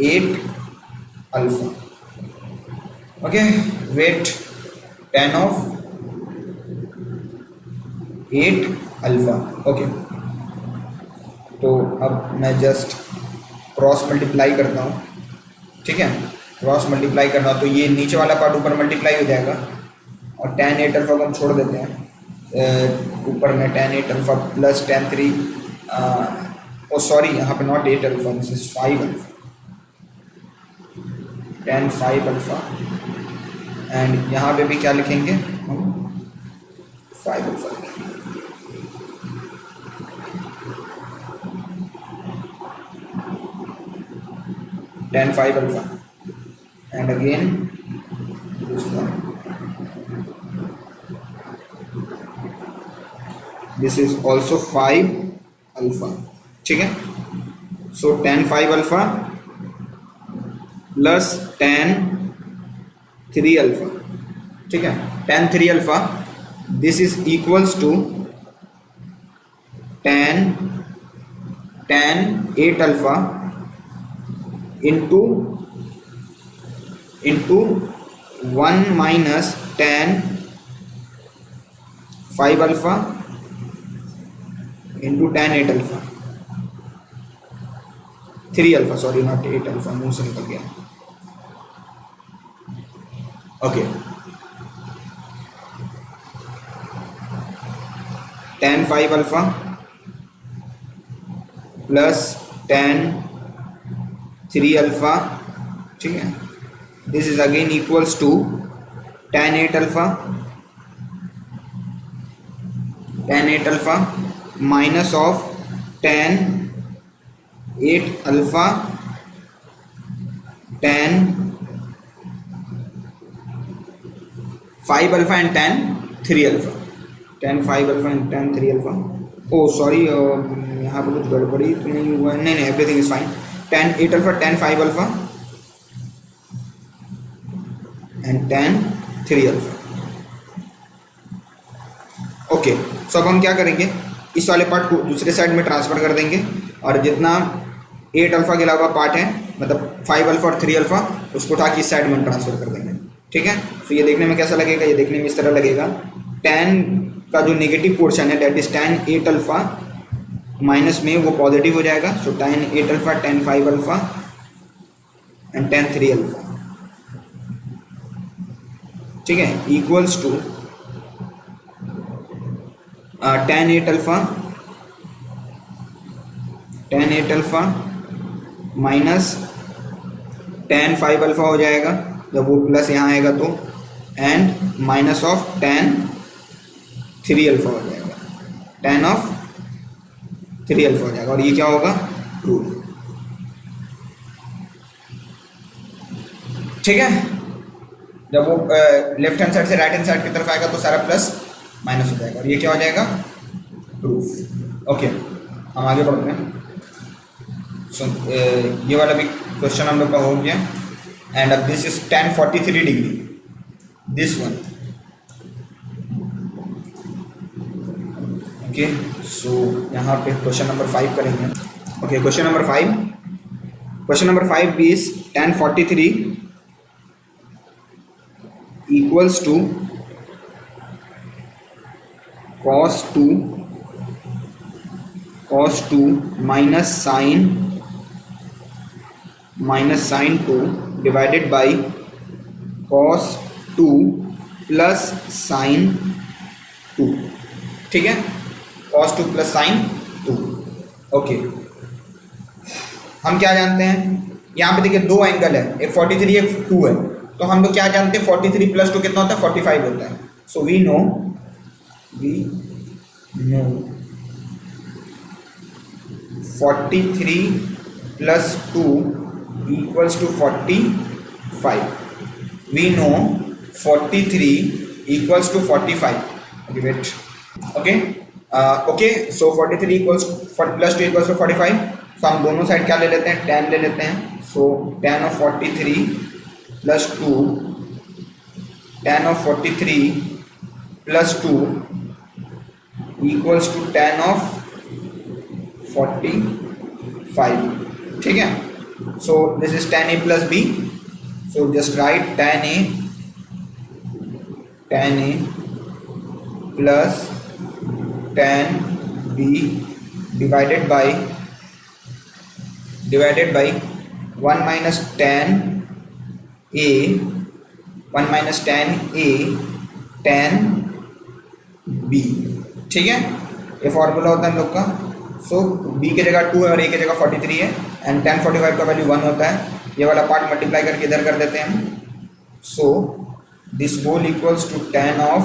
Speaker 1: 8 alpha. Okay, wait, tan of 8 alpha. Okay, तो अब मैं जस्ट क्रॉस मल्टीप्लाई करता हूँ। ठीक है, क्रॉस मल्टीप्लाई करना, तो ये नीचे वाला पार्ट ऊपर मल्टीप्लाई हो जाएगा और tan 8 अल्फा को हम छोड़ देते हैं, ऊपर में tan 8 अल्फा प्लस tan 3, ओ सॉरी, यहाँ पे not 8 alpha, this is 5 alpha, tan 5 alpha, and यहाँ पे भी क्या लिखेंगे हम, 5 अल्फा लिखेंगे। tan 5 alpha, and again this one, this is also 5 alpha। ठीक है, so tan 5 alpha plus tan 3 alpha। ठीक है, tan 3 alpha, this is equals to tan 8 alpha into 1 minus tan 5 alpha into tan 8 alpha, 3 alpha, sorry not 8 alpha, मुंह से निकल गया। Okay, tan 5 alpha plus tan 3 alpha, ठीक है, this is again equals to tan 8 alpha, tan 8 alpha minus of tan 8 alpha tan 5 alpha and tan 3 alpha, tan 5 alpha and tan 3 alpha. Oh sorry, यहाँ पर कुछ गड़बड़ी तो नहीं हुआ है, नहीं नहीं everything is fine. tan 8 alpha tan 5 alpha and tan 3 alpha. Okay, so अब हम क्या करेंगे, इस वाले पार्ट को दूसरे साइड में ट्रांसफर कर देंगे और जितना 8 अल्फा के अलावा पार्ट है, मतलब 5 अल्फा और 3 अल्फा, उसको उठा के इस साइड में ट्रांसफर कर देंगे। ठीक है, तो ये देखने में कैसा लगेगा, ये देखने में इस तरह लगेगा। tan का जो नेगेटिव पोर्शन है that is tan 8 alpha minus में वो पॉजिटिव हो जाएगा, so tan 8 alpha tan 5 alpha and tan 3 alpha, ठीक है, equals to tan 8 alpha minus tan 5 alpha हो जाएगा, जब वो प्लस यहाँ आएगा तो, and minus of tan 3 alpha हो जाएगा, tan ऑफ 3 अल्फा हो जाएगा, और ये क्या होगा, रूल। ठीक है, जब वो लेफ्ट हैंड साइड से राइट हैंड साइड की तरफ आएगा तो सारा प्लस माइनस हो जाएगा, और ये क्या हो जाएगा, प्रूफ। ओके, हम आगे बढ़ते हैं। सो ये वाला भी क्वेश्चन हम लोग का हो गया, एंड अब this is tan 43 degree, this one. Okay, so यहाँ पे क्वेश्चन नंबर 5 करेंगे। Okay, question number 5 is tan 43 equals to cos 2 minus sin 2 divided by cos 2 plus sin 2, ठीक है, cos 2 plus sin 2। ओके, हम क्या जानते हैं, यहाँ पे देखिए दो एंगल है, एक 43 एक 2 है, तो हम लोग क्या जानते हैं, 43 प्लस 2 कितना होता है, 45 होता है। So we know 43 plus 2 equals to 45. We know 43 equals to 45. Okay, wait. Okay. Okay. So 43 equals plus 2 equals to 45. So हम दोनों साइड क्या ले लेते हैं, tan ले लेते हैं। So tan of 43 plus 2, tan of 43 plus 2 equals to tan of 45, ठीक है। So this is tan a plus b, so just write tan a plus tan b divided by 1 minus tan a tan b, ठीक है। ये फॉर्मूला होता है हम लोग का। सो b की जगह 2 है और a की जगह 43 है, एंड tan 45 का वैल्यू 1 होता है। ये वाला पार्ट मल्टीप्लाई करके इधर कर देते हैं हम। So this whole equals to tan of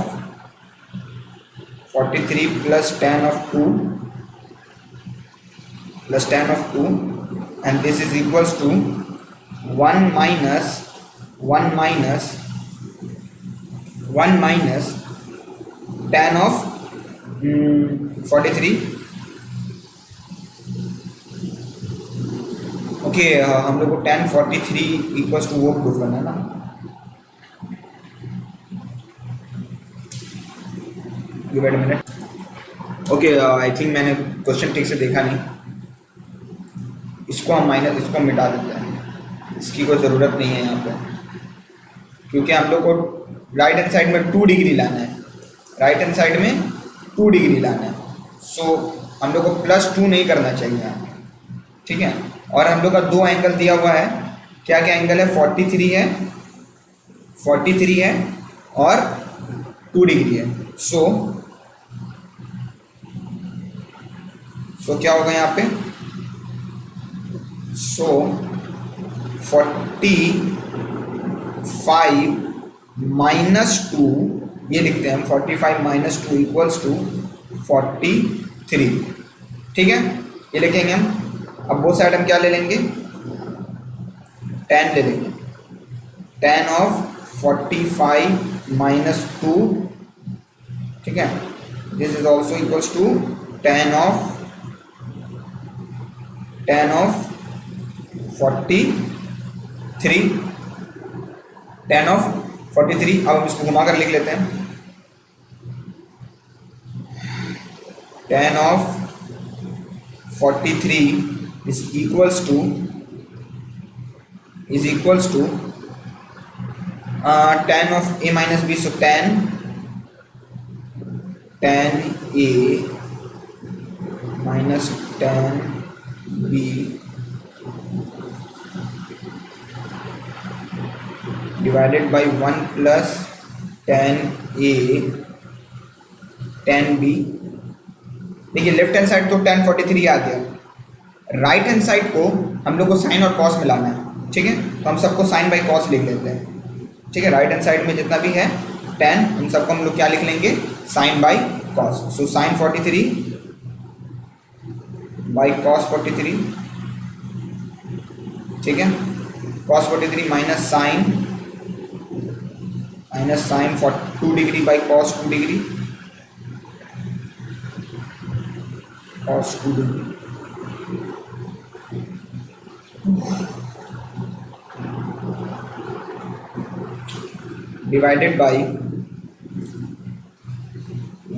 Speaker 1: 43 plus tan of 2 plus tan of 2, and this is equals to 1 minus tan of 43। Okay, हम लोग को tan 43 इक्वल्स टू वो प्रूफ करना है ना। Give it a minute. Okay, I think मैंने क्वेश्चन ठीक से देखा नहीं, इसको हम माइनस, इसको मिटा देते हैं, इसकी कोई ज़रूरत नहीं है यहाँ पे, क्योंकि हम लोग को राइट हैंड साइड में 2 डिग्री लाना है। राइट हैंड साइड में 2 डिग्री लाना है। सो हम लोग को +2 नहीं करना चाहिए यहाँ पे, ठीक है। और हम लोग का 2 एंगल दिया हुआ है, क्या क्या एंगल है, 43 है, 43 है और 2 डिग्री है। सो क्या होगा यहाँ पे, सो 45 - 2, ये लिखते हैं हम, 45 - 2 = 43, ठीक है। ये लिखेंगे हम। अब वो साइड हम क्या ले लेंगे, tan ले लेंगे, tan of 45 - 2, ठीक है। This is also equals to tan of 43, tan of 43। अब हम इसको घुमा कर लिख लेते हैं, tan of 43 is equals to tan of a minus b, so tan a minus tan b divided by 1 plus tan a tan b। देखिए लेफ्ट हैंड साइड तो tan 43 आ गया, राइट हैंड साइड को हम लोग को साइन और कॉस मिलाना है, ठीक है। तो हम सबको साइन बाई कॉस लिख लेते हैं, ठीक है। राइट हैंड साइड में जितना भी है tan, उन सबको हम लोग क्या लिख लेंगे, sine by cos. So sine 43 by cos 43, ठीक है। Cos 43 minus sine 2 degree by cos 2 degree, cos 2 degree divided by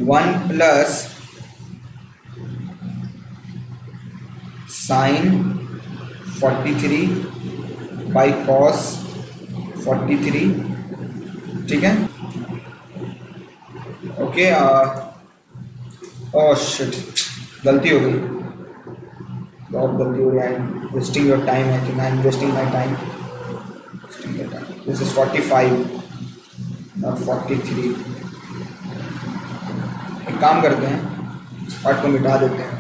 Speaker 1: 1 plus sine 43 by cos 43, ठीक है। ओके, ओह शिट, गलती हो गई, बहुत गलती हो रही है। I am wasting your time, I think I am wasting my time. This is 45 not 43। एक काम करते हैं, इस पार्ट को मिटा देते हैं।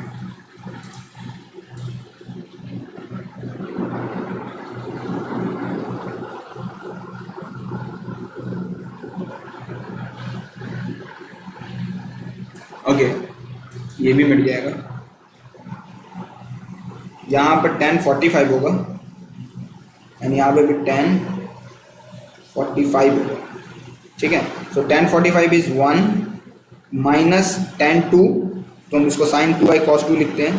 Speaker 1: ओके, ये भी मिट जाएगा। यहाँ पर tan 45 होगा एंड यहाँ पे भी tan 45 होगा, ठीक है। So tan 45 is 1 minus tan 2, तो हम इसको sin 2 बाई cos 2 लिखते हैं,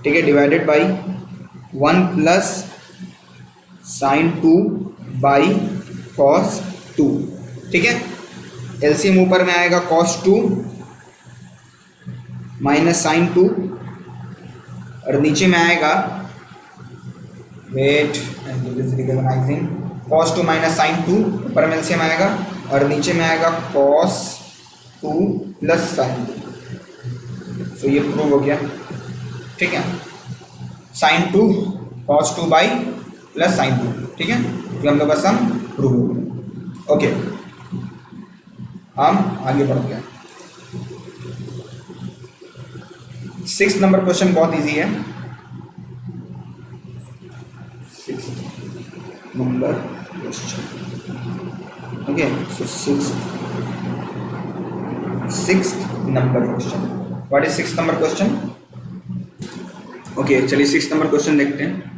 Speaker 1: ठीक है, divided by 1 plus sin 2 by cos 2, ठीक है। एलसीएम ऊपर में आएगा cos 2 माइनस साइन 2 और नीचे में आएगा wait recognising cos 2 minus sine 2, ऊपर में एलसीएम आएगा और नीचे में आएगा cos 2 प्लस साइन 2। सो ये प्रूव हो गया, ठीक है। Sine 2 cos 2 by plus sine 2, ठीक है। ये हम लोग का सम प्रूव हो गया। ओके, हम आगे बढ़ते हैं। 6 नंबर क्वेश्चन बहुत इजी है। 6 number question, okay. So 6 number question, what is 6 number question? Okay, चलिए 6 नंबर क्वेश्चन देखते हैं।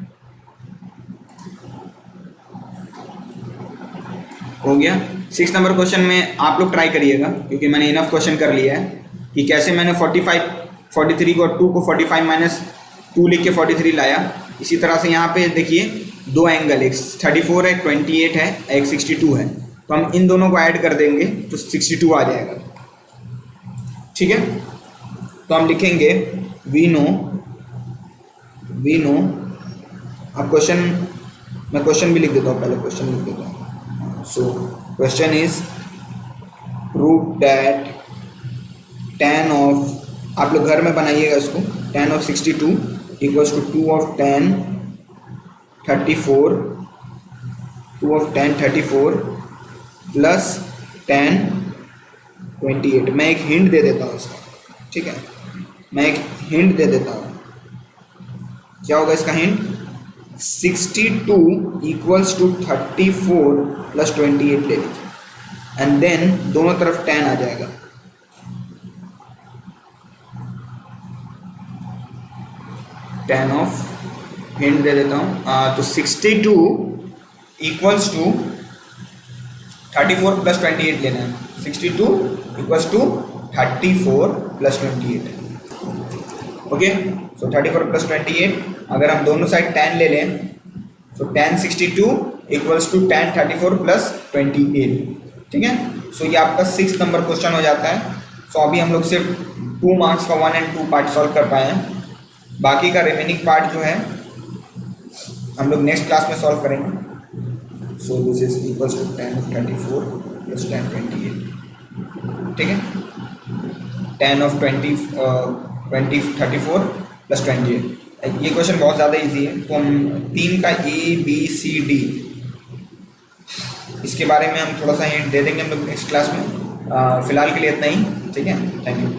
Speaker 1: हो गया। 6 नंबर क्वेश्चन में आप लोग ट्राई करिएगा, क्योंकि मैंने इनफ क्वेश्चन कर लिया है कि कैसे मैंने 43 को 2 को 45 माइनस 2 लिख के 43 लाया। इसी तरह से यहाँ पे देखिए 2 एंगल, एक 34 है, 28 है, एक 62 है, तो हम इन दोनों को ऐड कर देंगे तो 62 आ जाएगा, ठीक है। तो हम लिखेंगे वी नो, अब क्वेश्चन, मैं क्वेश्चन भी लिख देता हूँ, पहले क्वेश्चन लिख देता हूँ। So question is prove that tan of, आप लोग घर में बनाइएगा इसको, tan of 62 equals to 2 of tan 34, 2 of tan 34 plus tan 28। मैं एक हिंट दे देता हूँ इसका, ठीक है, मैं एक हिंट दे देता हूँ। क्या होगा इसका हिंट? 62 इक्वल्स टू 34 प्लस 28 ले लीजिए एंड देन दोनों तरफ tan आ जाएगा। tan ऑफ, हिंट दे देता हूँ, तो 62 इक्वल्स टू 34 प्लस 28 लेना है। 62 equals to 34 plus 28, okay. So 34 plus 28, अगर हम दोनों साइड tan ले लें तो tan 62 equals to tan 34 plus 28, ठीक है। सो ये आपका 6 नंबर क्वेश्चन हो जाता है। सो अभी हम लोग सिर्फ 2 मार्क्स का 1 and 2 पार्ट सॉल्व कर पाए हैं, बाकी का रिमेनिंग पार्ट जो है हम लोग नेक्स्ट क्लास में सॉल्व करेंगे। So this is equals to tan of 34 plus tan 28, ठीक है। tan ऑफ 34 प्लस 28, ये क्वेश्चन बहुत ज़्यादा इजी है, तो हम 3 का ABCD इसके बारे में हम थोड़ा सा हिंट दे देंगे हम लोग नेक्स्ट क्लास में। फिलहाल के लिए इतना ही, ठीक है। Thank you.